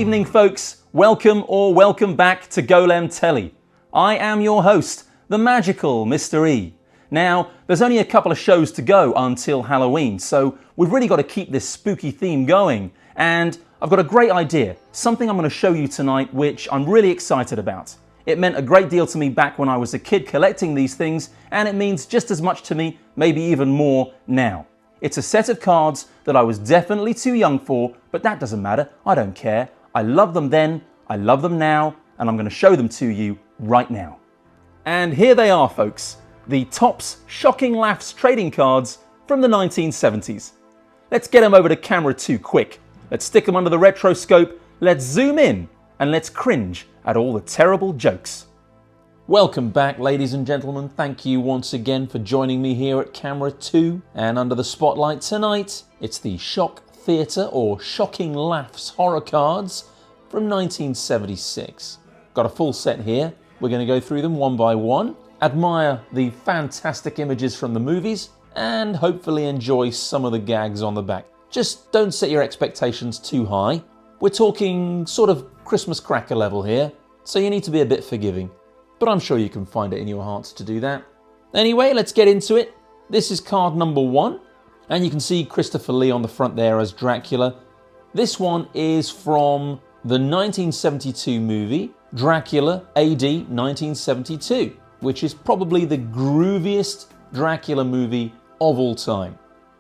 evening, folks. Welcome back to Golem Telly. I am your host, the magical Mr. E. Now, there's only a couple of shows to go until Halloween, so we've really got to keep this spooky theme going. And I've got a great idea, something I'm going to show you tonight, which I'm really excited about. It meant a great deal to me back when I was a kid collecting these things, and it means just as much to me, maybe even more now. It's a set of cards that I was definitely too young for, but that doesn't matter, I don't care. I loved them then, I love them now, and I'm going to show them to you right now. And here they are, folks, the Topps Shocking Laffs trading cards from the 1970s. Let's get them over to camera 2 quick. Let's stick them under the retroscope, let's zoom in, and let's cringe at all the terrible jokes. Welcome back, ladies and gentlemen. Thank you once again for joining me here at camera 2. And under the spotlight tonight, it's the Shock Theatre or Shocking Laffs horror cards from 1976. Got a full set here. We're going to go through them one by one, admire the fantastic images from the movies, and hopefully enjoy some of the gags on the back. Just don't set your expectations too high. We're talking sort of Christmas cracker level here, so you need to be a bit forgiving. But I'm sure you can find it in your hearts to do that. Anyway, let's get into it. This is card number 1, and you can see Christopher Lee on the front there as Dracula. This one is from the 1972 movie, Dracula AD 1972, which is probably the grooviest Dracula movie of all time.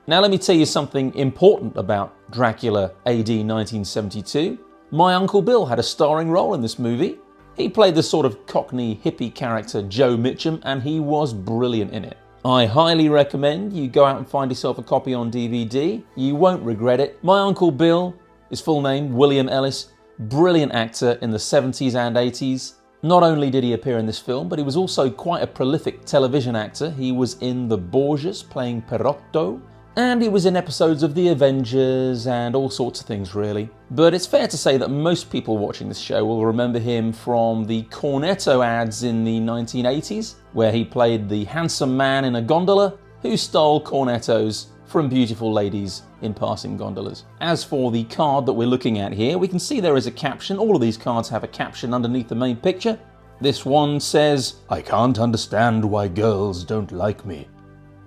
Now let me tell you something important about Dracula AD 1972. My Uncle Bill had a starring role in this movie. He played the sort of cockney hippie character Joe Mitchum, and he was brilliant in it. I highly recommend you go out and find yourself a copy on DVD. You won't regret it. My Uncle Bill, his full name, William Ellis, brilliant actor in the 70s and 80s. Not only did he appear in this film, but he was also quite a prolific television actor. He was in The Borgias playing Perotto, and he was in episodes of The Avengers and all sorts of things, really. But it's fair to say that most people watching this show will remember him from the Cornetto ads in the 1980s, where he played the handsome man in a gondola who stole cornettos from beautiful ladies in passing gondolas. As for the card that we're looking at here, we can see there is a caption. All of these cards have a caption underneath the main picture. This one says, "I can't understand why girls don't like me."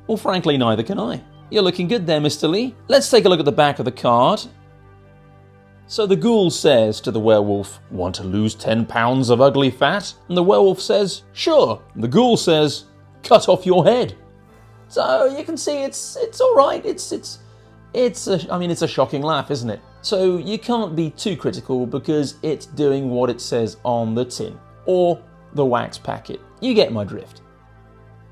Well, frankly, neither can I. You're looking good there, Mr. Lee. Let's take a look at the back of the card. So the ghoul says to the werewolf, "Want to lose 10 pounds of ugly fat?" And the werewolf says, "Sure." And the ghoul says, "Cut off your head." So you can see it's all right. It's a shocking laugh, isn't it? So you can't be too critical because it's doing what it says on the tin or the wax packet. You get my drift.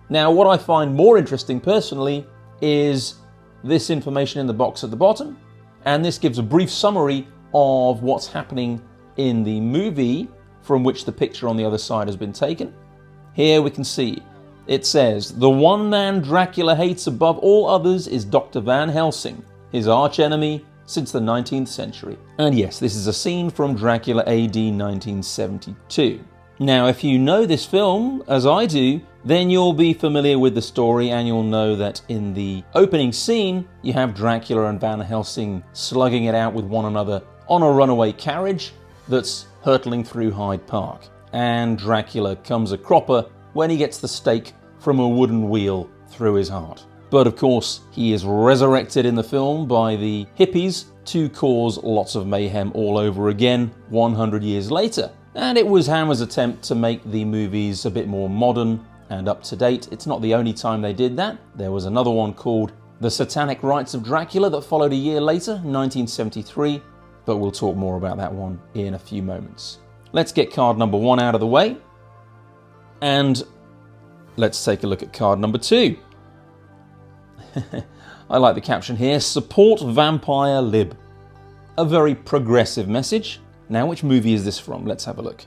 Now, what I find more interesting personally is this information in the box at the bottom, and this gives a brief summary of what's happening in the movie from which the picture on the other side has been taken. Here we can see it says, "The one man Dracula hates above all others is Dr. Van Helsing, his archenemy since the 19th century." And yes, this is a scene from Dracula AD 1972. Now, if you know this film, as I do, then you'll be familiar with the story, and you'll know that in the opening scene, you have Dracula and Van Helsing slugging it out with one another on a runaway carriage that's hurtling through Hyde Park. And Dracula comes a cropper when he gets the stake from a wooden wheel through his heart. But of course, he is resurrected in the film by the hippies to cause lots of mayhem all over again 100 years later. And it was Hammer's attempt to make the movies a bit more modern and up to date. It's not the only time they did that. There was another one called The Satanic Rites of Dracula that followed a year later, 1973, but we'll talk more about that one in a few moments. Let's get card number 1 out of the way, and let's take a look at card number 2. I like the caption here, "Support Vampire Lib." A very progressive message. Now, which movie is this from? Let's have a look.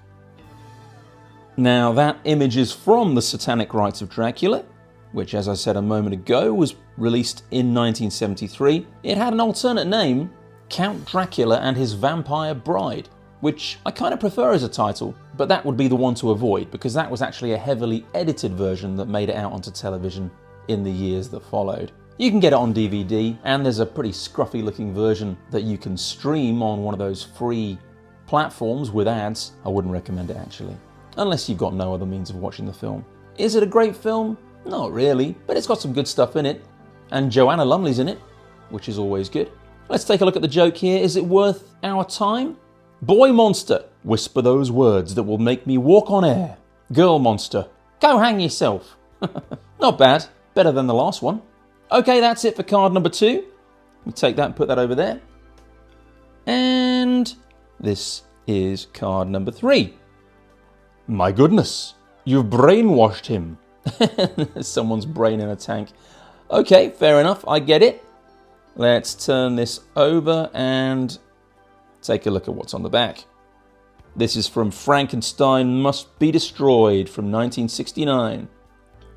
Now, that image is from The Satanic Rites of Dracula, which, as I said a moment ago, was released in 1973. It had an alternate name, Count Dracula and His Vampire Bride, which I kind of prefer as a title, but that would be the one to avoid, because that was actually a heavily edited version that made it out onto television in the years that followed. You can get it on DVD, and there's a pretty scruffy looking version that you can stream on one of those free platforms with ads, I wouldn't recommend it actually. Unless you've got no other means of watching the film. Is it a great film? Not really, but it's got some good stuff in it. And Joanna Lumley's in it, which is always good. Let's take a look at the joke here. Is it worth our time? Boy monster, whisper those words that will make me walk on air. Girl monster, go hang yourself. Not bad, better than the last one. Okay, that's it for card number 2. We take that and put that over there. And this is card number 3. My goodness, you've brainwashed him. Someone's brain in a tank. Okay, fair enough, I get it. Let's turn this over and take a look at what's on the back. This is from Frankenstein Must Be Destroyed from 1969.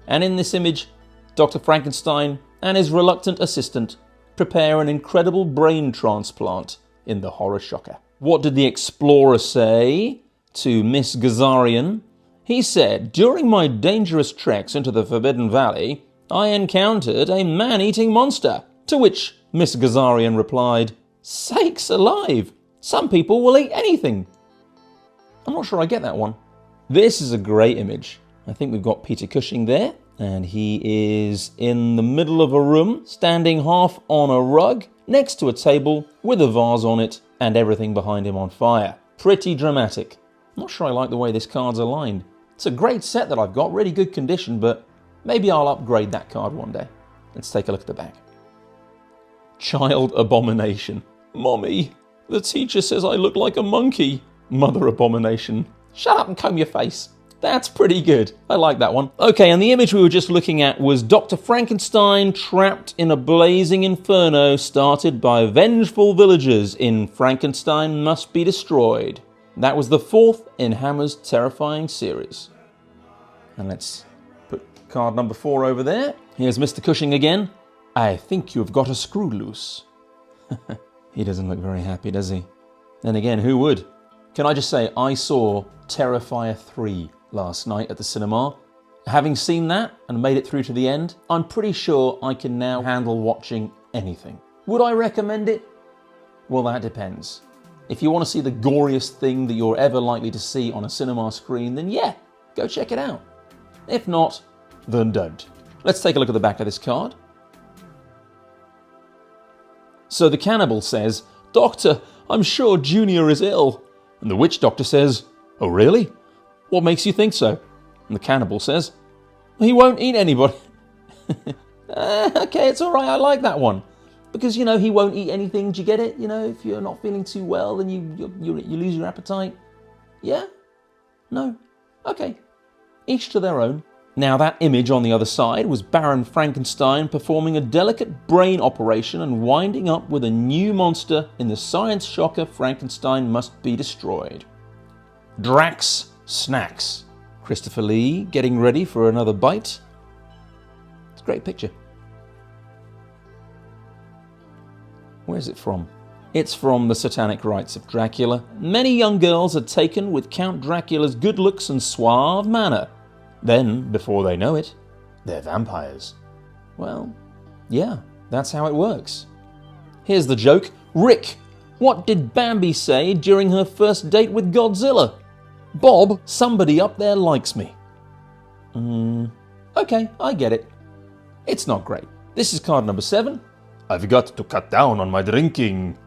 And in this image, Dr. Frankenstein and his reluctant assistant prepare an incredible brain transplant in the horror shocker. What did the explorer say to Miss Gazarian? He said, during my dangerous treks into the Forbidden Valley, I encountered a man-eating monster. To which Miss Gazarian replied, sakes alive, some people will eat anything. I'm not sure I get that one. This is a great image. I think we've got Peter Cushing there, and he is in the middle of a room, standing half on a rug, next to a table with a vase on it, and everything behind him on fire. Pretty dramatic. I'm not sure I like the way this card's aligned. It's a great set that I've got, really good condition, but maybe I'll upgrade that card one day. Let's take a look at the back. Child Abomination. Mommy, the teacher says I look like a monkey. Mother Abomination. Shut up and comb your face. That's pretty good. I like that one. Okay, and the image we were just looking at was Dr. Frankenstein trapped in a blazing inferno started by vengeful villagers in Frankenstein Must Be Destroyed. That was the 4th in Hammer's terrifying series. And let's put card number 4 over there. Here's Mr. Cushing again. I think you've got a screw loose. He doesn't look very happy, does he? Then again, who would? Can I just say, I saw Terrifier 3 last night at the cinema. Having seen that and made it through to the end, I'm pretty sure I can now handle watching anything. Would I recommend it? Well, that depends. If you want to see the goriest thing that you're ever likely to see on a cinema screen, then yeah, go check it out. If not, then don't. Let's take a look at the back of this card. So the cannibal says, Doctor, I'm sure Junior is ill. And the witch doctor says, oh really? What makes you think so? And the cannibal says, he won't eat anybody. Okay, it's all right, I like that one. Because, you know, he won't eat anything, do you get it? You know, if you're not feeling too well, then you lose your appetite. Yeah? No? Okay. Each to their own. Now that image on the other side was Baron Frankenstein performing a delicate brain operation and winding up with a new monster in the science shocker Frankenstein Must Be Destroyed. Drax snacks. Christopher Lee getting ready for another bite. It's a great picture. Where's it from? It's from The Satanic Rites of Dracula. Many young girls are taken with Count Dracula's good looks and suave manner. Then, before they know it, they're vampires. Well, yeah, that's how it works. Here's the joke. Rick, what did Bambi say during her first date with Godzilla? Bob, somebody up there likes me. Okay, I get it. It's not great. This is card number 7. I've got to cut down on my drinking.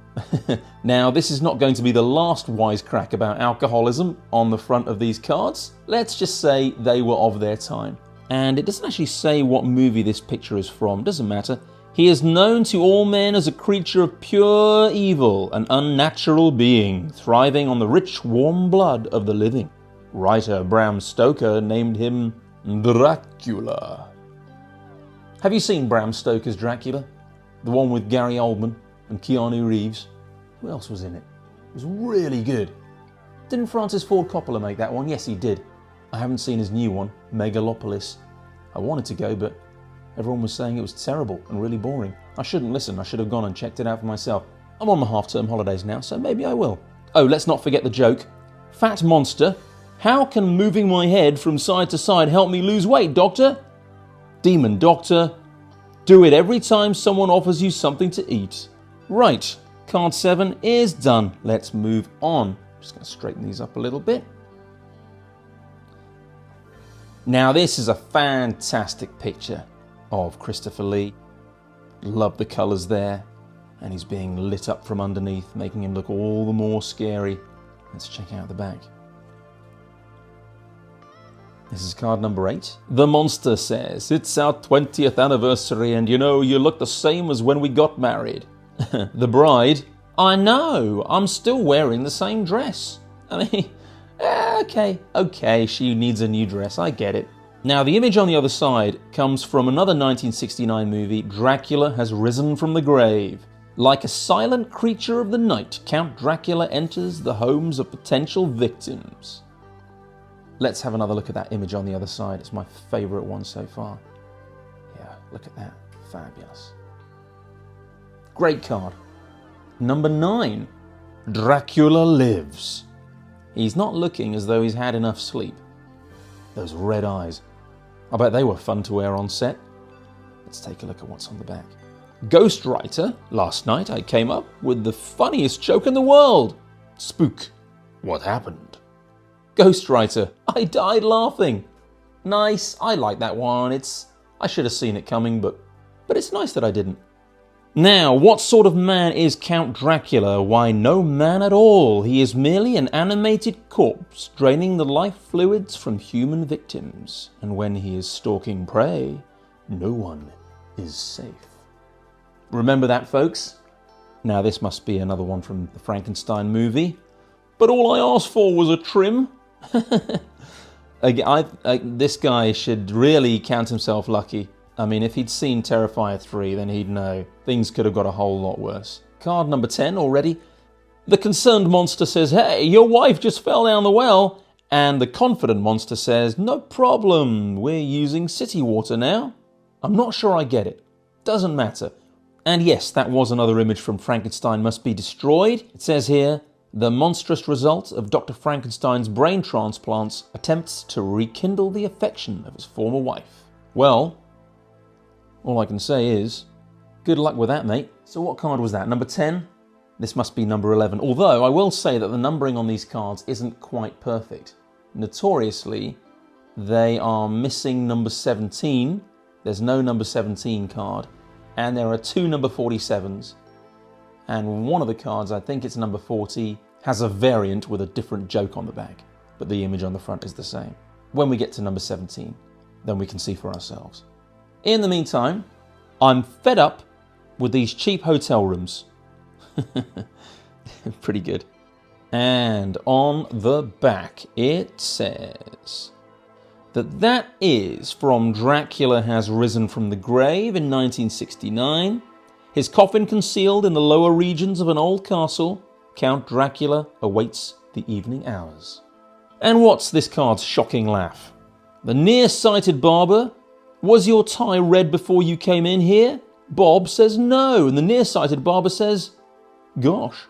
Now, this is not going to be the last wisecrack about alcoholism on the front of these cards. Let's just say they were of their time. And it doesn't actually say what movie this picture is from. Doesn't matter. He is known to all men as a creature of pure evil, an unnatural being, thriving on the rich, warm blood of the living. Writer Bram Stoker named him Dracula. Have you seen Bram Stoker's Dracula? The one with Gary Oldman and Keanu Reeves. Who else was in it? It was really good. Didn't Francis Ford Coppola make that one? Yes, he did. I haven't seen his new one, Megalopolis. I wanted to go, but everyone was saying it was terrible and really boring. I shouldn't listen. I should have gone and checked it out for myself. I'm on my half-term holidays now, so maybe I will. Oh, let's not forget the joke. Fat monster, how can moving my head from side to side help me lose weight, doctor? Demon doctor, do it every time someone offers you something to eat. Right, card 7 is done. Let's move on. Just going to straighten these up a little bit. Now this is a fantastic picture of Christopher Lee. Love the colours there. And he's being lit up from underneath, making him look all the more scary. Let's check out the back. This is card number 8. The monster says, "It's our 20th anniversary and you know, you look the same as when we got married." The bride, "I know, I'm still wearing the same dress." I mean, okay, she needs a new dress, I get it. Now the image on the other side comes from another 1969 movie, Dracula Has Risen from the Grave. Like a silent creature of the night, Count Dracula enters the homes of potential victims. Let's have another look at that image on the other side. It's my favourite one so far. Yeah, look at that. Fabulous. Great card. Number 9. Dracula Lives. He's not looking as though he's had enough sleep. Those red eyes. I bet they were fun to wear on set. Let's take a look at what's on the back. Ghostwriter, last night I came up with the funniest joke in the world. Spook, what happened? Ghostwriter, I died laughing. Nice, I like that one. I should have seen it coming, but it's nice that I didn't. Now, what sort of man is Count Dracula? Why, no man at all. He is merely an animated corpse, draining the life fluids from human victims. And when he is stalking prey, no one is safe. Remember that, folks? Now, this must be another one from the Frankenstein movie. But all I asked for was a trim. This guy should really count himself lucky. I mean, if he'd seen Terrifier 3, then he'd know. Things could have got a whole lot worse. Card number 10 already. The concerned monster says, "Hey, your wife just fell down the well." And the confident monster says, "No problem, we're using city water now." I'm not sure I get it. Doesn't matter. And yes, that was another image from Frankenstein Must Be Destroyed. It says here, "The monstrous result of Dr. Frankenstein's brain transplants attempts to rekindle the affection of his former wife." Well, all I can say is, good luck with that, mate. So what card was that? Number 10? This must be number 11. Although, I will say that the numbering on these cards isn't quite perfect. Notoriously, they are missing number 17. There's no number 17 card. And there are 2 number 47s. And one of the cards, I think it's number 40, has a variant with a different joke on the back. But the image on the front is the same. When we get to number 17, then we can see for ourselves. In the meantime, I'm fed up with these cheap hotel rooms. Pretty good. And on the back it says that is from Dracula Has Risen from the Grave in 1969. His coffin concealed in the lower regions of an old castle, Count Dracula awaits the evening hours. And what's this card's shocking laugh? The nearsighted barber, "Was your tie red before you came in here?" Bob says no, and the nearsighted barber says, "Gosh,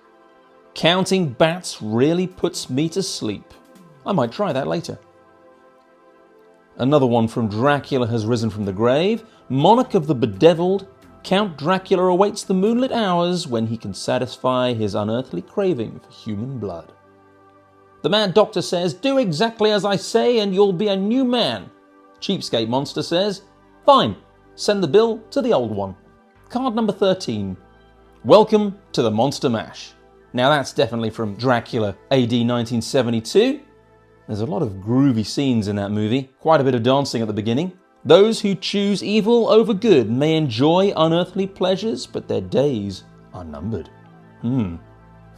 counting bats really puts me to sleep. I might try that later." Another one from Dracula Has Risen from the Grave. Monarch of the Bedeviled, Count Dracula awaits the moonlit hours when he can satisfy his unearthly craving for human blood. The Mad Doctor says, "Do exactly as I say and you'll be a new man." Cheapskate Monster says, "Fine, send the bill to the old one." Card number 13. Welcome to the Monster Mash. Now that's definitely from Dracula AD 1972. There's a lot of groovy scenes in that movie, quite a bit of dancing at the beginning. Those who choose evil over good may enjoy unearthly pleasures, but their days are numbered.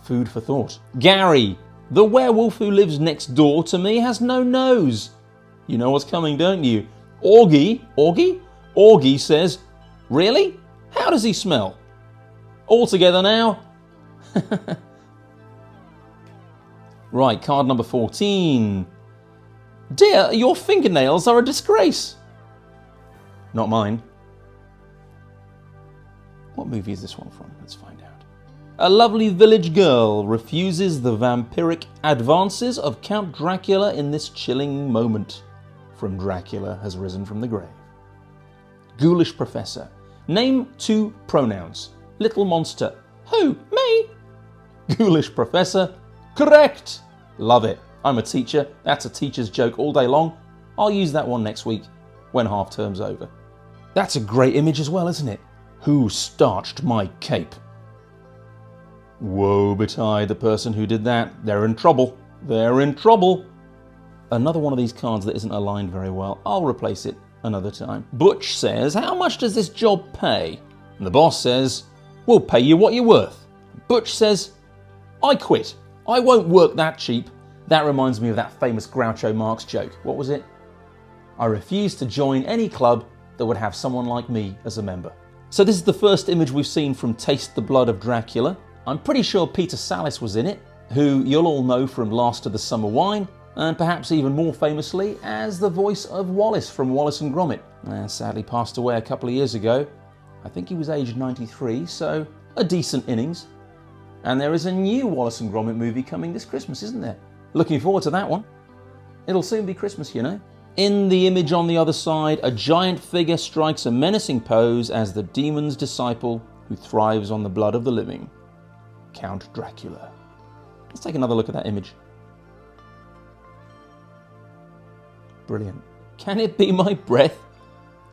Food for thought. Gary, the werewolf who lives next door to me has no nose. You know what's coming, don't you? Augie says, "Really? How does he smell?" All together now. Right, card number 14. Dear, your fingernails are a disgrace. Not mine. What movie is this one from? Let's find out. A lovely village girl refuses the vampiric advances of Count Dracula in this chilling moment. From Dracula Has Risen from the Grave. Ghoulish Professor. Name 2 pronouns. Little monster. Who? Me? Ghoulish Professor. Correct! Love it. I'm a teacher. That's a teacher's joke all day long. I'll use that one next week when half term's over. That's a great image as well, isn't it? Who starched my cape? Woe betide the person who did that. They're in trouble. They're in trouble. Another one of these cards that isn't aligned very well. I'll replace it another time. Butch says, how much does this job pay? And the boss says, we'll pay you what you're worth. Butch says, I quit. I won't work that cheap. That reminds me of that famous Groucho Marx joke. What was it? I refuse to join any club that would have someone like me as a member. So this is the first image we've seen from Taste the Blood of Dracula. I'm pretty sure Peter Sallis was in it, who you'll all know from Last of the Summer Wine, and perhaps even more famously as the voice of Wallace from Wallace and Gromit. Sadly passed away a couple of years ago. I think he was aged 93, so a decent innings. And there is a new Wallace and Gromit movie coming this Christmas, isn't there? Looking forward to that one. It'll soon be Christmas, you know. In the image on the other side, a giant figure strikes a menacing pose as the demon's disciple who thrives on the blood of the living. Count Dracula. Let's take another look at that image. Brilliant. Can it be my breath?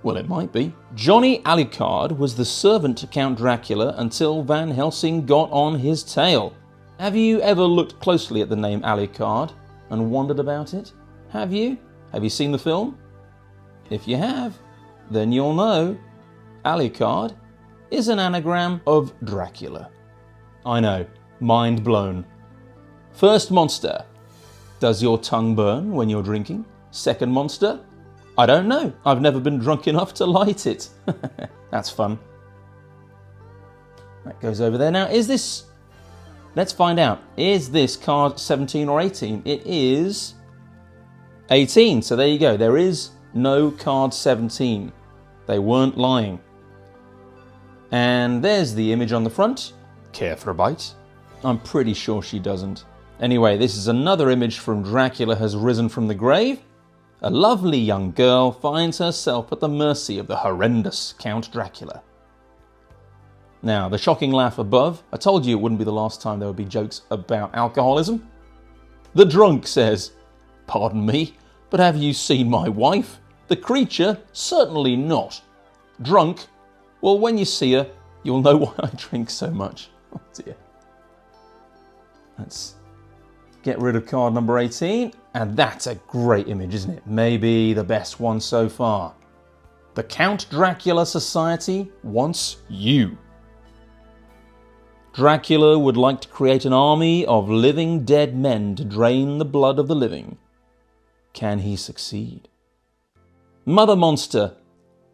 Well, it might be. Johnny Alucard was the servant to Count Dracula until Van Helsing got on his tail. Have you ever looked closely at the name Alucard and wondered about it? Have you? Have you seen the film? If you have, then you'll know Alucard is an anagram of Dracula. I know, mind blown. First monster, does your tongue burn when you're drinking? Second monster, I don't know. I've never been drunk enough to light it. That's fun. That goes over there. Now, is this... Let's find out. Is this card 17 or 18? It is 18. So there you go. There is no card 17. They weren't lying. And there's the image on the front. Care for a bite? I'm pretty sure she doesn't. Anyway, this is another image from Dracula Has Risen from the Grave. A lovely young girl finds herself at the mercy of the horrendous Count Dracula. Now, the shocking laugh above, I told you it wouldn't be the last time there would be jokes about alcoholism. The drunk says, pardon me, but have you seen my wife? The creature, certainly not. Drunk, well, when you see her, you'll know why I drink so much. Oh dear. Let's get rid of card number 18. And that's a great image, isn't it? Maybe the best one so far. The Count Dracula Society wants you. Dracula would like to create an army of living dead men to drain the blood of the living. Can he succeed? Mother Monster.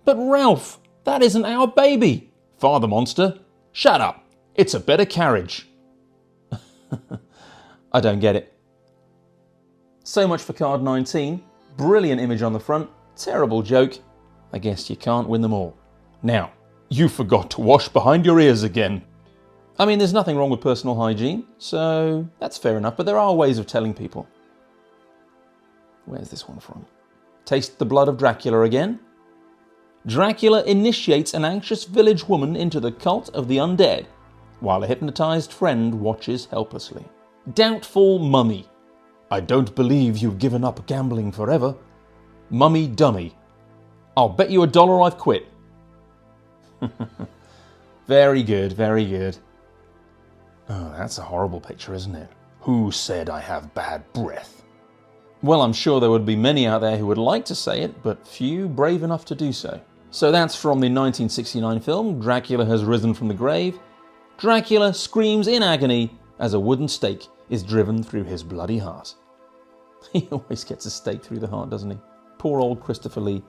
But Ralph, that isn't our baby. Father Monster. Shut up. It's a better carriage. I don't get it. So much for card 19. Brilliant image on the front. Terrible joke. I guess you can't win them all. Now, you forgot to wash behind your ears again. I mean, there's nothing wrong with personal hygiene, so that's fair enough, but there are ways of telling people. Where's this one from? Taste the Blood of Dracula again. Dracula initiates an anxious village woman into the cult of the undead, while a hypnotized friend watches helplessly. Doubtful Mummy. I don't believe you've given up gambling forever. Mummy Dummy. I'll bet you $1 I've quit. Very good, very good. Oh, that's a horrible picture, isn't it? Who said I have bad breath? Well, I'm sure there would be many out there who would like to say it, but few brave enough to do so. So that's from the 1969 film, Dracula Has Risen from the Grave. Dracula screams in agony as a wooden stake is driven through his bloody heart. He always gets a stake through the heart, doesn't he? Poor old Christopher Lee.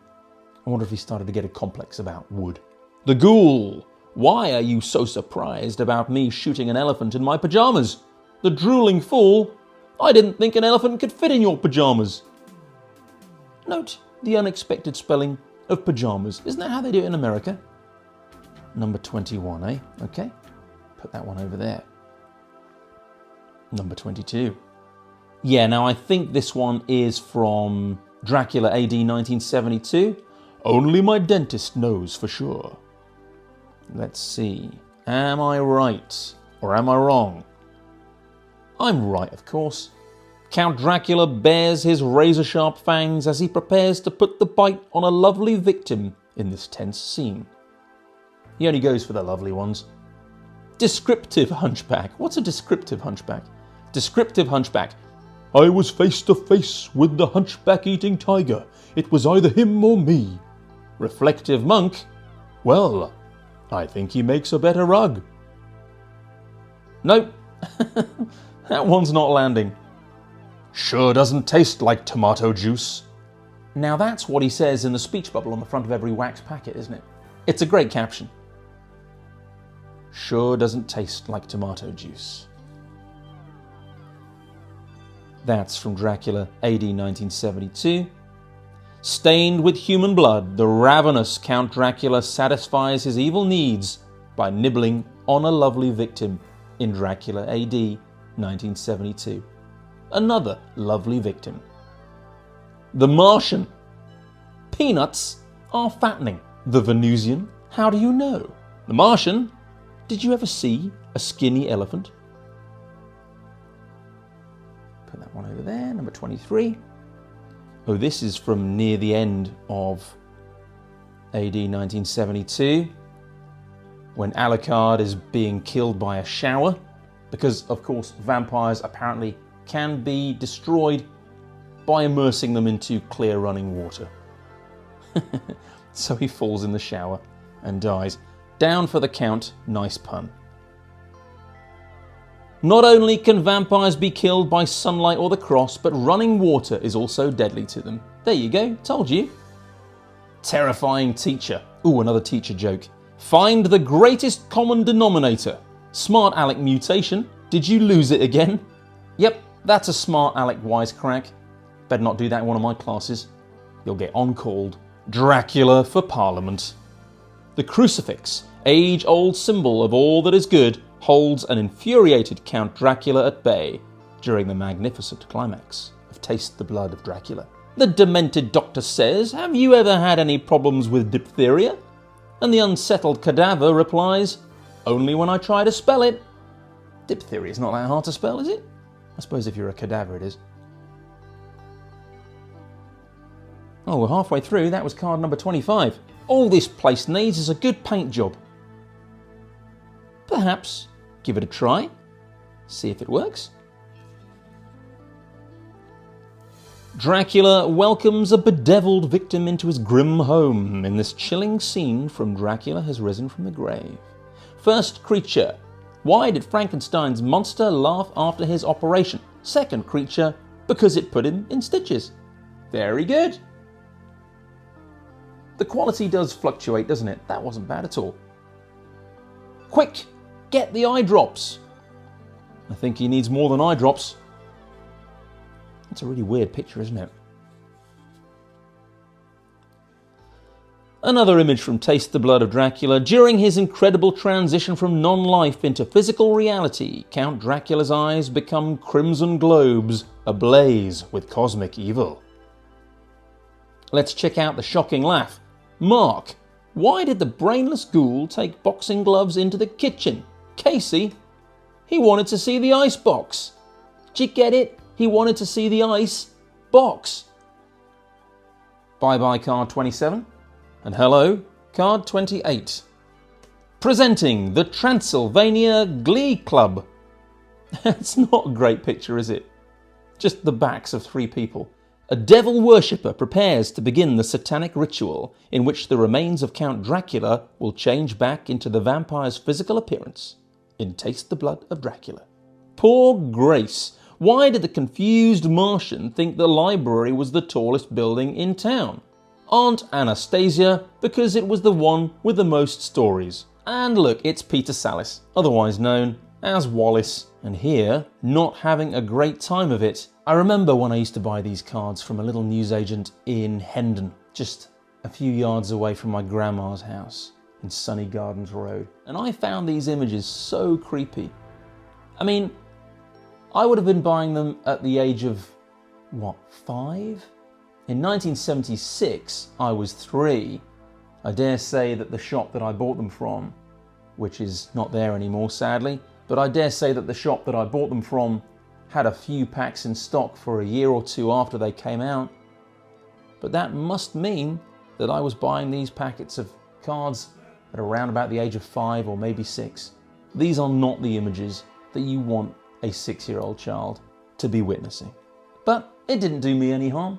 I wonder if he started to get a complex about wood. The Ghoul. Why are you so surprised about me shooting an elephant in my pajamas? The drooling fool. I didn't think an elephant could fit in your pajamas. Note the unexpected spelling of pajamas. Isn't that how they do it in America? Number 21, eh? Okay. Put that one over there. Number 22. Yeah, now I think this one is from Dracula AD 1972. Only my dentist knows for sure. Let's see. Am I right or am I wrong? I'm right, of course. Count Dracula bares his razor-sharp fangs as he prepares to put the bite on a lovely victim in this tense scene. He only goes for the lovely ones. Descriptive hunchback. What's a descriptive hunchback? Descriptive hunchback. I was face to face with the hunchback-eating tiger. It was either him or me. Reflective monk. Well, I think he makes a better rug. Nope. That one's not landing. Sure doesn't taste like tomato juice. Now that's what he says in the speech bubble on the front of every wax packet, isn't it? It's a great caption. Sure doesn't taste like tomato juice. That's from Dracula, AD 1972. Stained with human blood, the ravenous Count Dracula satisfies his evil needs by nibbling on a lovely victim in Dracula, AD 1972. Another lovely victim. The Martian. Peanuts are fattening. The Venusian. How do you know? The Martian. Did you ever see a skinny elephant? Put that one over there, number 23. Oh, this is from near the end of AD 1972, when Alucard is being killed by a shower, because, of course, vampires apparently can be destroyed by immersing them into clear running water. So he falls in the shower and dies. Down for the count, nice pun. Not only can vampires be killed by sunlight or the cross, but running water is also deadly to them. There you go, told you. Terrifying teacher. Ooh, another teacher joke. Find the greatest common denominator. Smart Alec mutation. Did you lose it again? Yep, that's a Smart Alec wisecrack. Better not do that in one of my classes. You'll get on-called. Dracula for Parliament. The crucifix, age-old symbol of all that is good, holds an infuriated Count Dracula at bay during the magnificent climax of Taste the Blood of Dracula. The demented doctor says, have you ever had any problems with diphtheria? And the unsettled cadaver replies, only when I try to spell it. Diphtheria is not that hard to spell, is it? I suppose if you're a cadaver it is. Oh, we're halfway through. That was card number 25. All this place needs is a good paint job. Perhaps give it a try. See if it works. Dracula welcomes a bedeviled victim into his grim home in this chilling scene from Dracula Has Risen from the Grave. First creature. Why did Frankenstein's monster laugh after his operation? Second creature. Because it put him in stitches. Very good. The quality does fluctuate, doesn't it? That wasn't bad at all. Quick, get the eye drops. I think he needs more than eye drops. That's a really weird picture, isn't it? Another image from Taste the Blood of Dracula. During his incredible transition from non-life into physical reality, Count Dracula's eyes become crimson globes, ablaze with cosmic evil. Let's check out the shocking laugh. Mark, why did the brainless ghoul take boxing gloves into the kitchen? Casey, he wanted to see the ice box. Did you get it? He wanted to see the ice box. Bye-bye card 27. And hello, card 28. Presenting the Transylvania Glee Club. It's not a great picture, is it? Just the backs of three people. A devil worshipper prepares to begin the satanic ritual in which the remains of Count Dracula will change back into the vampire's physical appearance in Taste the Blood of Dracula. Poor Grace. Why did the confused Martian think the library was the tallest building in town? Aunt Anastasia, because it was the one with the most stories. And look, it's Peter Sallis, otherwise known as Wallace. And here, not having a great time of it. I remember when I used to buy these cards from a little newsagent in Hendon, just a few yards away from my grandma's house in Sunny Gardens Road. And I found these images so creepy. I mean, I would have been buying them at the age of, 5? In 1976, I was 3. I dare say that the shop that I bought them from, which is not there anymore sadly, but I dare say that the shop that I bought them from had a few packs in stock for a year or two after they came out. But that must mean that I was buying these packets of cards at around about the age of 5 or maybe 6. These are not the images that you want a 6-year-old child to be witnessing. But it didn't do me any harm.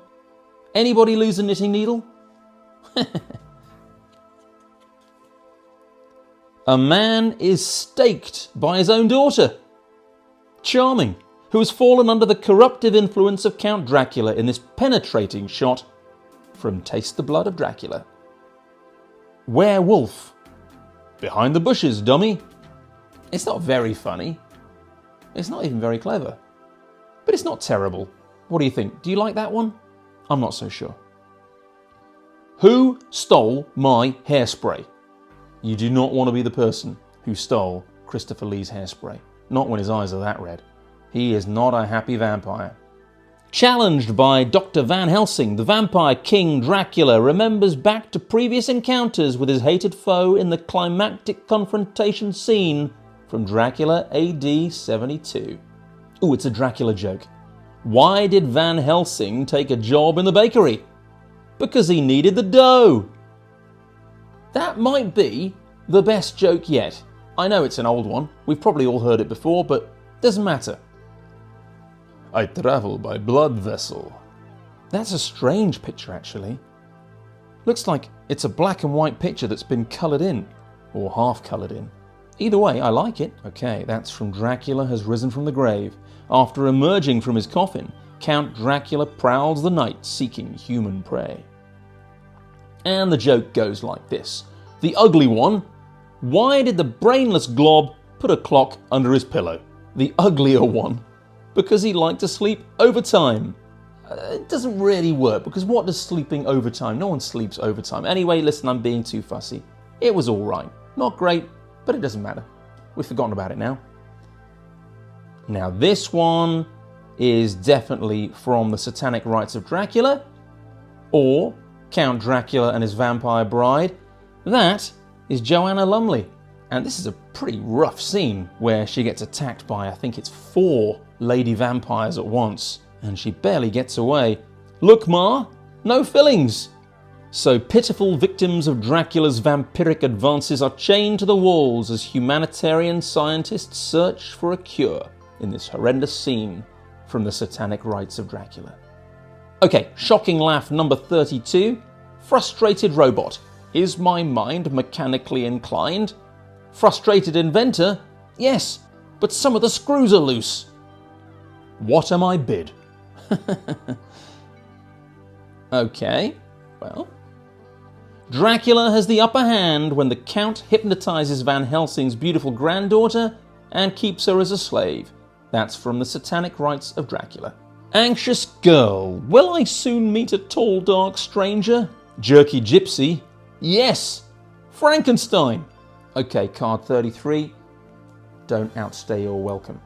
Anybody lose a knitting needle? A man is staked by his own daughter. Charming, who has fallen under the corruptive influence of Count Dracula in this penetrating shot from Taste the Blood of Dracula. Werewolf. Behind the bushes, dummy. It's not very funny. It's not even very clever. But it's not terrible. What do you think? Do you like that one? I'm not so sure. Who stole my hairspray? You do not want to be the person who stole Christopher Lee's hairspray. Not when his eyes are that red. He is not a happy vampire. Challenged by Dr. Van Helsing, the vampire king Dracula remembers back to previous encounters with his hated foe in the climactic confrontation scene from Dracula AD 72. Ooh, it's a Dracula joke. Why did Van Helsing take a job in the bakery? Because he needed the dough. That might be the best joke yet. I know it's an old one. We've probably all heard it before, but it doesn't matter. I travel by blood vessel. That's a strange picture, actually. Looks like it's a black and white picture that's been coloured in, or half coloured in. Either way, I like it. Okay, that's from Dracula has risen from the grave. After emerging from his coffin, Count Dracula prowls the night seeking human prey. And the joke goes like this. The ugly one. Why did the brainless glob put a clock under his pillow? The uglier one. Because he liked to sleep overtime. It doesn't really work, because what does sleeping overtime? No one sleeps overtime. Anyway, listen, I'm being too fussy. It was all right. Not great, but it doesn't matter. We've forgotten about it now. Now this one is definitely from the Satanic Rites of Dracula, or Count Dracula and his vampire bride. That is Joanna Lumley. And this is a pretty rough scene where she gets attacked by, I think it's 4 lady vampires at once, and she barely gets away. Look, Ma, no fillings. So pitiful victims of Dracula's vampiric advances are chained to the walls as humanitarian scientists search for a cure in this horrendous scene from the Satanic Rites of Dracula. Okay, shocking laugh number 32. Frustrated robot. Is my mind mechanically inclined? Frustrated inventor? Yes, but some of the screws are loose. What am I bid? Okay, well. Dracula has the upper hand when the Count hypnotizes Van Helsing's beautiful granddaughter and keeps her as a slave. That's from the Satanic Rites of Dracula. Anxious girl. Will I soon meet a tall, dark stranger? Jerky gypsy. Yes. Frankenstein. Okay, card 33. Don't outstay your welcome.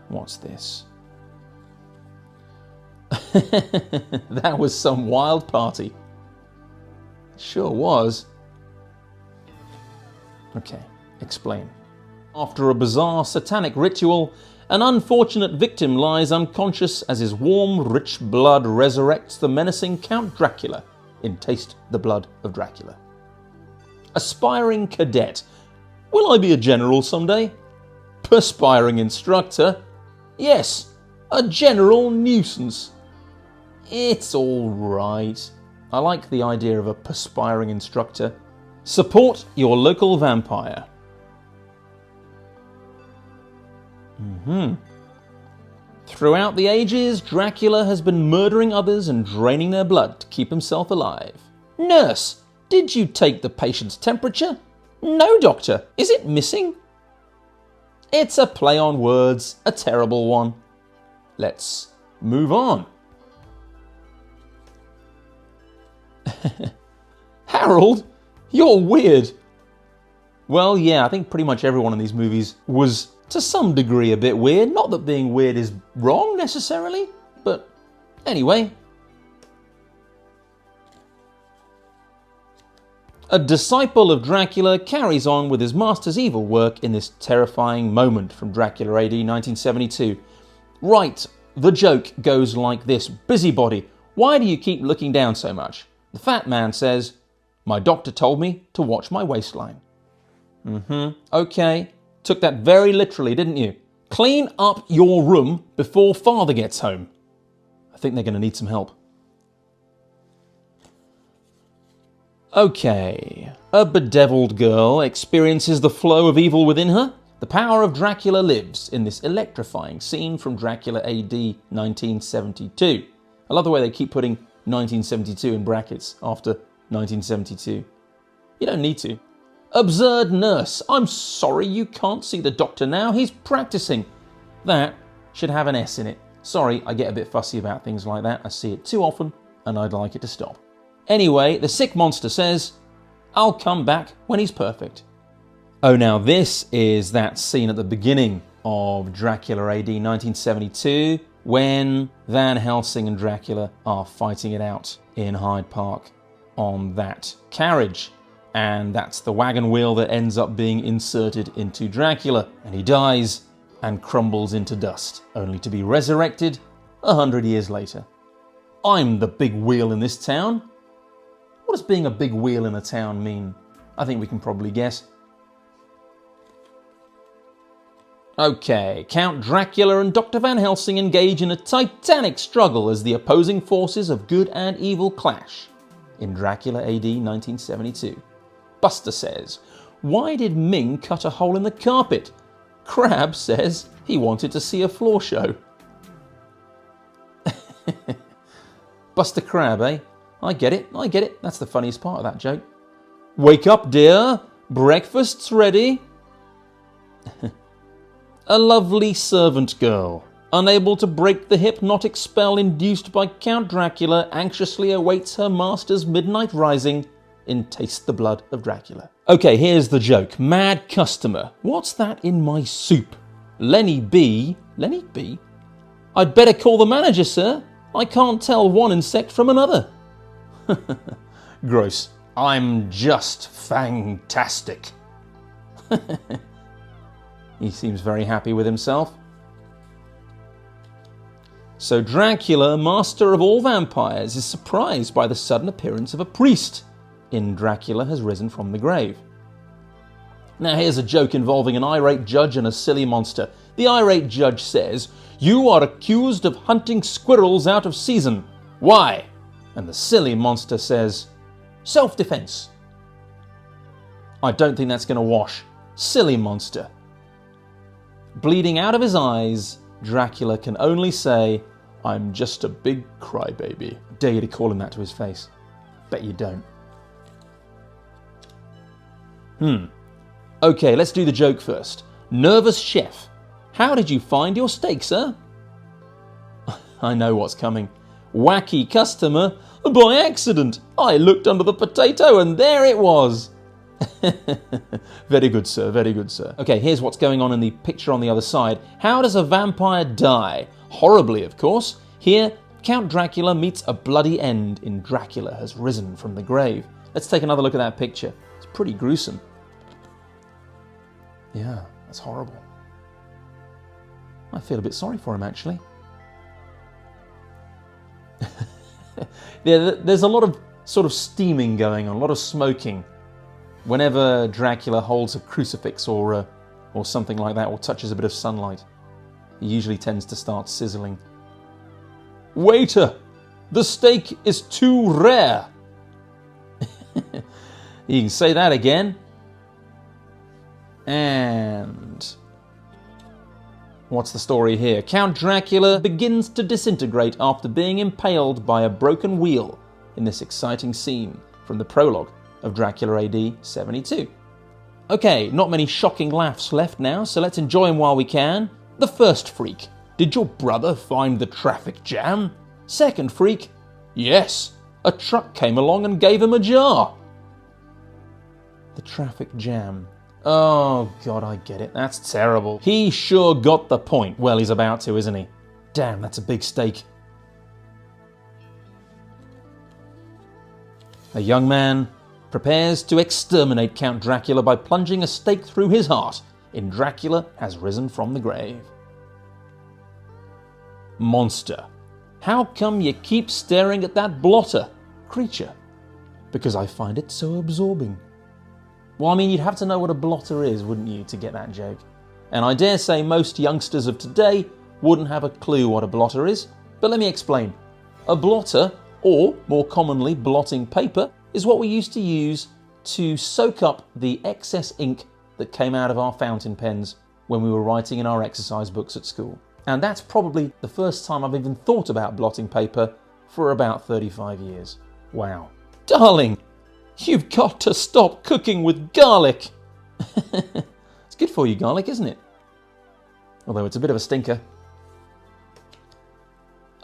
What's this? That was some wild party. It sure was. Okay, explain. After a bizarre satanic ritual, an unfortunate victim lies unconscious as his warm, rich blood resurrects the menacing Count Dracula in Taste the Blood of Dracula. Aspiring cadet. Will I be a general someday? Perspiring instructor. Yes, a general nuisance. It's all right. I like the idea of a perspiring instructor. Support your local vampire. Throughout the ages, Dracula has been murdering others and draining their blood to keep himself alive. Nurse, did you take the patient's temperature? No, doctor. Is it missing? It's a play on words, a terrible one. Let's move on. Harold, you're weird. Well, yeah, I think pretty much everyone in these movies was to some degree a bit weird. Not that being weird is wrong necessarily, but anyway. A disciple of Dracula carries on with his master's evil work in this terrifying moment from Dracula AD 1972. Right, the joke goes like this. Busybody, why do you keep looking down so much? The fat man says, my doctor told me to watch my waistline. Okay. Took that very literally, didn't you? Clean up your room before father gets home. I think they're going to need some help. Okay. A bedeviled girl experiences the flow of evil within her. The power of Dracula lives in this electrifying scene from Dracula AD 1972. I love the way they keep putting 1972 in brackets after 1972. You don't need to. Absurd nurse. I'm sorry you can't see the doctor now. He's practicing. That should have an S in it. Sorry, I get a bit fussy about things like that. I see it too often and I'd like it to stop. Anyway, the sick monster says, I'll come back when he's perfect. Oh, now this is that scene at the beginning of Dracula AD 1972 when Van Helsing and Dracula are fighting it out in Hyde Park on that carriage. And that's the wagon wheel that ends up being inserted into Dracula. And he dies and crumbles into dust, only to be resurrected 100 years later. I'm the big wheel in this town. What does being a big wheel in a town mean? I think we can probably guess. Okay, Count Dracula and Dr. Van Helsing engage in a titanic struggle as the opposing forces of good and evil clash in Dracula AD 1972. Buster says, why did Ming cut a hole in the carpet? Crab says he wanted to see a floor show. Buster Crab, eh? I get it. That's the funniest part of that joke. Wake up, dear. Breakfast's ready. A lovely servant girl, unable to break the hypnotic spell induced by Count Dracula, anxiously awaits her master's midnight rising in Taste the Blood of Dracula. Okay, here's the joke. Mad customer. What's that in my soup? Lenny B. Lenny B? I'd better call the manager, sir. I can't tell one insect from another. Gross. I'm just fantastic. He seems very happy with himself. So Dracula, master of all vampires, is surprised by the sudden appearance of a priest in Dracula Has Risen from the Grave. Now here's a joke involving an irate judge and a silly monster. The irate judge says, you are accused of hunting squirrels out of season. Why? And the silly monster says, self-defense. I don't think that's going to wash. Silly monster. Bleeding out of his eyes, Dracula can only say, I'm just a big crybaby. Dare you to call him that to his face. Bet you don't. Okay, let's do the joke first. Nervous chef. How did you find your steak, sir? I know what's coming. Wacky customer. By accident. I looked under the potato and there it was. Very good, sir. Very good, sir. Okay, here's what's going on in the picture on the other side. How does a vampire die? Horribly, of course. Here, Count Dracula meets a bloody end in Dracula Has Risen from the Grave. Let's take another look at that picture. It's pretty gruesome. Yeah, that's horrible. I feel a bit sorry for him, actually. Yeah, there's a lot of sort of steaming going on, a lot of smoking. Whenever Dracula holds a crucifix or something like that, or touches a bit of sunlight, he usually tends to start sizzling. Waiter, the steak is too rare. You can say that again. And what's the story here? Count Dracula begins to disintegrate after being impaled by a broken wheel in this exciting scene from the prologue of Dracula AD 72. Okay, not many shocking laughs left now, so let's enjoy them while we can. The first freak. Did your brother find the traffic jam? Second freak. Yes, a truck came along and gave him a jar. The traffic jam. Oh, God, I get it. That's terrible. He sure got the point. Well, he's about to, isn't he? Damn, that's a big steak. A young man prepares to exterminate Count Dracula by plunging a stake through his heart in Dracula Has Risen from the Grave. Monster. How come you keep staring at that blotter? Creature. Because I find it so absorbing. Well, I mean, you'd have to know what a blotter is, wouldn't you, to get that joke? And I dare say most youngsters of today wouldn't have a clue what a blotter is. But let me explain. A blotter, or more commonly blotting paper, is what we used to use to soak up the excess ink that came out of our fountain pens when we were writing in our exercise books at school. And that's probably the first time I've even thought about blotting paper for about 35 years. Wow. Darling, you've got to stop cooking with garlic. It's good for you, garlic, isn't it? Although it's a bit of a stinker.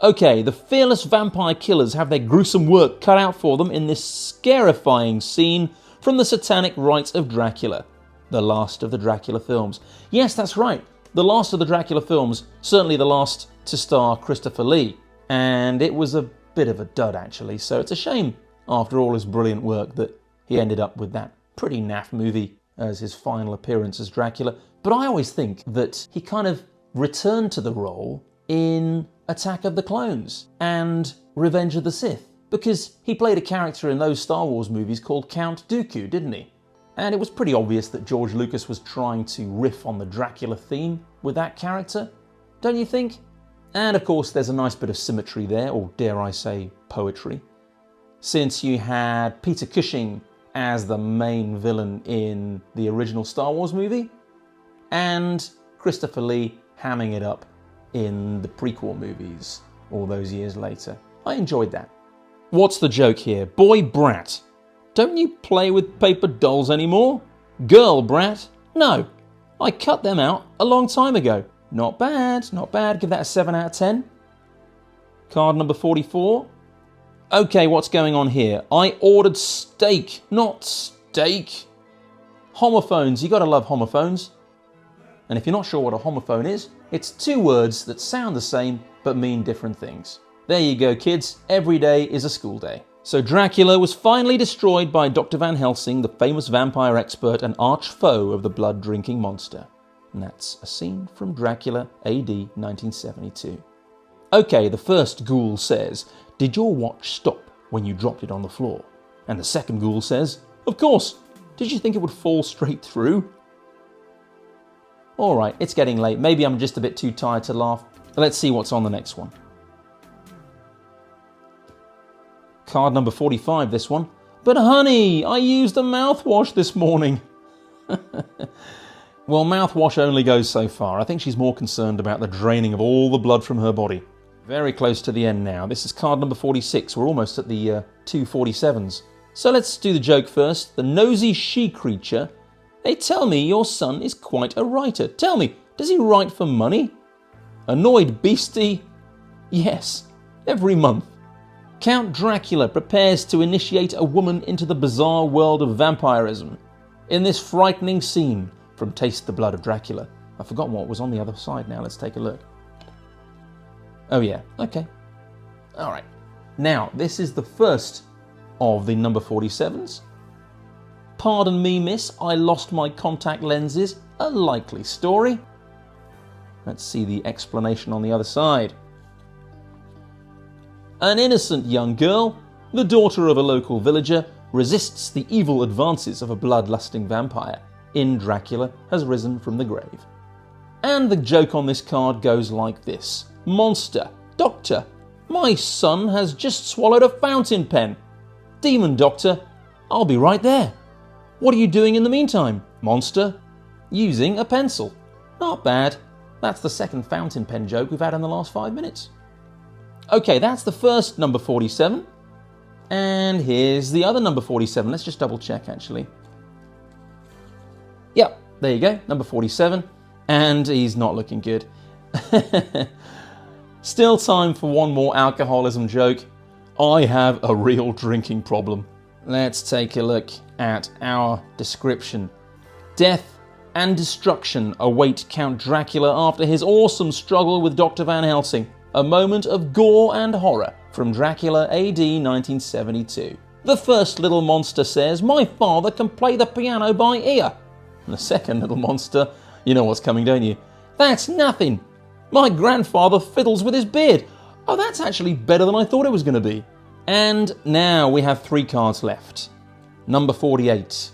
Okay, the fearless vampire killers have their gruesome work cut out for them in this scarifying scene from the satanic rites of Dracula, the last of the Dracula films. Yes, that's right, the last of the Dracula films, certainly the last to star Christopher Lee, and it was a bit of a dud actually, so it's a shame after all his brilliant work that he ended up with that pretty naff movie as his final appearance as Dracula. But I always think that he kind of returned to the role in Attack of the Clones and Revenge of the Sith, because he played a character in those Star Wars movies called Count Dooku, didn't he? And it was pretty obvious that George Lucas was trying to riff on the Dracula theme with that character, don't you think? And of course there's a nice bit of symmetry there, or dare I say poetry, since you had Peter Cushing as the main villain in the original Star Wars movie, and Christopher Lee hamming it up in the prequel movies all those years later. I enjoyed that. What's the joke here? Boy brat. Don't you play with paper dolls anymore? Girl brat. No, I cut them out a long time ago. Not bad, not bad. Give that a 7 out of 10. Card number 44. Okay, what's going on here? I ordered steak, not steak. Homophones, you gotta love homophones. And if you're not sure what a homophone is, it's two words that sound the same but mean different things. There you go, kids. Every day is a school day. So Dracula was finally destroyed by Dr. Van Helsing, the famous vampire expert and arch foe of the blood-drinking monster. And that's a scene from Dracula AD 1972. Okay, the first ghoul says, "Did your watch stop when you dropped it on the floor?" And the second ghoul says, "Of course. Did you think it would fall straight through?" Alright, it's getting late. Maybe I'm just a bit too tired to laugh. Let's see what's on the next one. Card number 45, this one. "But honey, I used a mouthwash this morning." Well, mouthwash only goes so far. I think she's more concerned about the draining of all the blood from her body. Very close to the end now. This is card number 46. We're almost at the 247s. So let's do the joke first. The nosy she-creature. "They tell me your son is quite a writer. Tell me, does he write for money?" Annoyed beastie. "Yes, every month." Count Dracula prepares to initiate a woman into the bizarre world of vampirism. In this frightening scene from Taste the Blood of Dracula. I've forgotten what was on the other side now. Let's take a look. Oh yeah, okay. Alright. Now, this is the first of the number 47s. "Pardon me, miss, I lost my contact lenses. A likely story." Let's see the explanation on the other side. "An innocent young girl, the daughter of a local villager, resists the evil advances of a bloodlusting vampire. In Dracula has risen from the grave." And the joke on this card goes like this. "Monster, doctor, my son has just swallowed a fountain pen. Demon doctor, I'll be right there. What are you doing in the meantime? Monster, using a pencil." Not bad. That's the second fountain pen joke we've had in the last 5 minutes. Okay, that's the first number 47. And here's the other number 47. Let's just double check actually. Yep, there you go, number 47. And he's not looking good. Still time for one more alcoholism joke. I have a real drinking problem. Let's take a look at our description. "Death and destruction await Count Dracula after his awesome struggle with Dr. Van Helsing. A moment of gore and horror from Dracula AD 1972. The first little monster says, 'My father can play the piano by ear.' And the second little monster, you know what's coming, don't you? 'That's nothing. My grandfather fiddles with his beard. Oh, that's actually better than I thought it was going to be. And now we have 3 cards left. Number 48.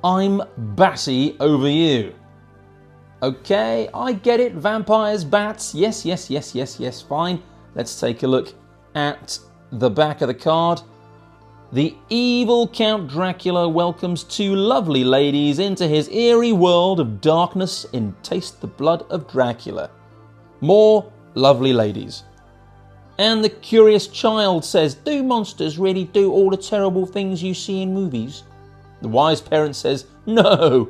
I'm batty over you. Okay, I get it. Vampires, bats. Yes, fine. Let's take a look at the back of the card. The evil Count Dracula welcomes 2 lovely ladies into his eerie world of darkness in Taste the Blood of Dracula. More lovely ladies. And the curious child says, do monsters really do all the terrible things you see in movies? The wise parent says, no,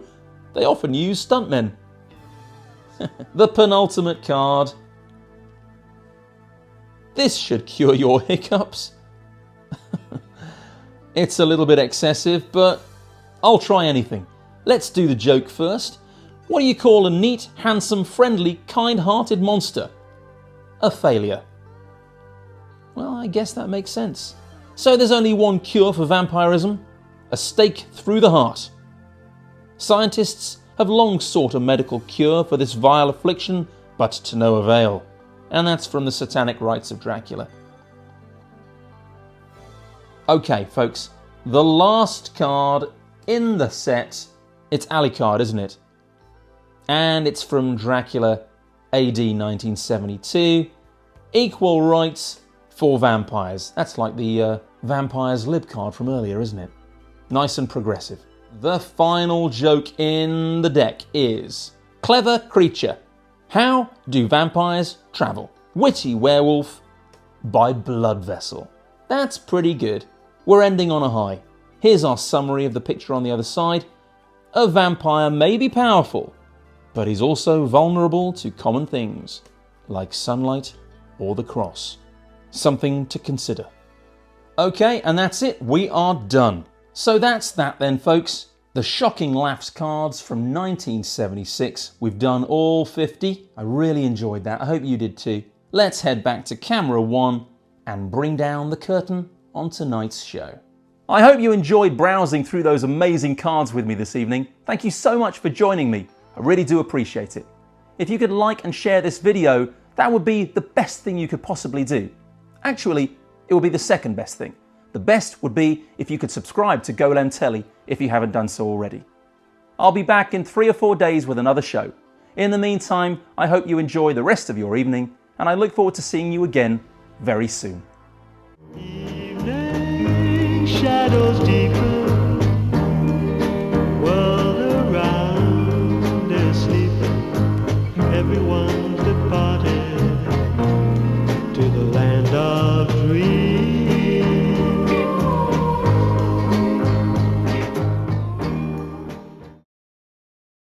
they often use stuntmen. The penultimate card. This should cure your hiccups. It's a little bit excessive, but I'll try anything. Let's do the joke first. What do you call a neat, handsome, friendly, kind-hearted monster? A failure. Well, I guess that makes sense. So there's only one cure for vampirism: a stake through the heart. Scientists have long sought a medical cure for this vile affliction, but to no avail. And that's from the Satanic Rites of Dracula. Okay, folks, the last card in the set, it's Alucard, isn't it? And it's from Dracula AD 1972. Equal rights for vampires. That's like the Vampires Lib card from earlier, isn't it? Nice and progressive. The final joke in the deck is Clever Creature. How do vampires travel? Witty Werewolf by Blood Vessel. That's pretty good. We're ending on a high. Here's our summary of the picture on the other side. A vampire may be powerful, but he's also vulnerable to common things, like sunlight or the cross. Something to consider. Okay, and that's it. We are done. So that's that then, folks. The shocking Laffs cards from 1976. We've done all 50. I really enjoyed that. I hope you did too. Let's head back to camera 1 and bring down the curtain on tonight's show. I hope you enjoyed browsing through those amazing cards with me this evening. Thank you so much for joining me. I really do appreciate it. If you could like and share this video, that would be the best thing you could possibly do. Actually, it would be the second best thing. The best would be if you could subscribe to Golem Telly if you haven't done so already. I'll be back in 3 or 4 days with another show. In the meantime, I hope you enjoy the rest of your evening, and I look forward to seeing you again very soon. Shadows deep